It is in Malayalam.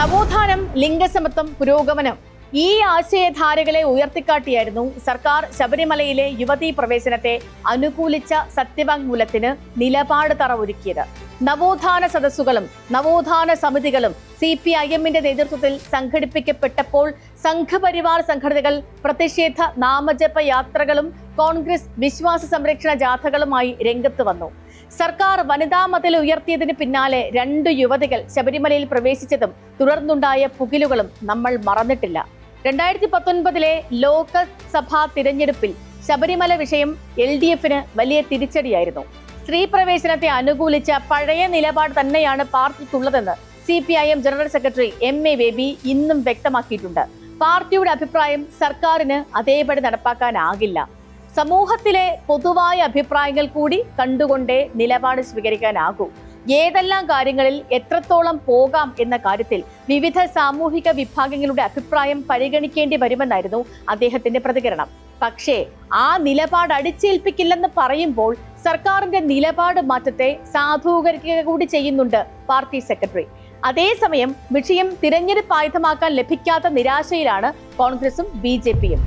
നവോത്ഥാനം, ലിംഗസമത്വം, പുരോഗമനം ഈ ആശയധാരകളെ ഉയർത്തിക്കാട്ടിയായിരുന്നു സർക്കാർ ശബരിമലയിലെ യുവതീ പ്രവേശനത്തെ അനുകൂലിച്ച സത്യവാങ്മൂലത്തിന് നിലപാട് തറ ഒരുക്കിയത്. നവോത്ഥാന സദസ്സുകളും നവോത്ഥാന സമിതികളും CPIM-ന്റെ നേതൃത്വത്തിൽ സംഘടിപ്പിക്കപ്പെട്ടപ്പോൾ സംഘപരിവാർ സംഘടനകൾ പ്രതിഷേധ നാമജപ യാത്രകളും കോൺഗ്രസ് വിശ്വാസ സംരക്ഷണ ജാഥകളുമായി രംഗത്ത് വന്നു. സർക്കാർ വനിതാ മതിൽ ഉയർത്തിയതിന് പിന്നാലെ 2 യുവതികൾ ശബരിമലയിൽ പ്രവേശിച്ചതും തുടർന്നുണ്ടായ പുകിലുകളും നമ്മൾ മറന്നിട്ടില്ല. 2019 ലോക്സഭാ തിരഞ്ഞെടുപ്പിൽ ശബരിമല വിഷയം LDF-ന് വലിയ തിരിച്ചടിയായിരുന്നു. സ്ത്രീ പ്രവേശനത്തെ അനുകൂലിച്ച പഴയ നിലപാട് തന്നെയാണ് പാർട്ടിക്കുള്ളതെന്ന് CPIM general secretary MA baby ഇന്നും വ്യക്തമാക്കിയിട്ടുണ്ട്. പാർട്ടിയുടെ അഭിപ്രായം സർക്കാരിന് അതേപടി നടപ്പാക്കാനാകില്ല. സമൂഹത്തിലെ പൊതുവായ അഭിപ്രായങ്ങൾ കൂടി കണ്ടുകൊണ്ടേ നിലപാട് സ്വീകരിക്കാനാകൂ. ഏതെല്ലാം കാര്യങ്ങളിൽ എത്രത്തോളം പോകാം എന്ന കാര്യത്തിൽ വിവിധ സാമൂഹിക വിഭാഗങ്ങളുടെ അഭിപ്രായം പരിഗണിക്കേണ്ടി വരുമെന്നായിരുന്നു അദ്ദേഹത്തിന്റെ പ്രതികരണം. പക്ഷേ ആ നിലപാട് അടിച്ചേൽപ്പിക്കില്ലെന്ന് പറയുമ്പോൾ സർക്കാരിന്റെ നിലപാട് മാറ്റത്തെ സാധൂകരിക്കുക കൂടി ചെയ്യുന്നുണ്ട് പാർട്ടി സെക്രട്ടറി. അതേസമയം വിഷയം തിരഞ്ഞെടുപ്പ് ആയുധമാക്കാൻ ലഭിക്കാത്ത നിരാശയിലാണ് കോൺഗ്രസും BJP-യും.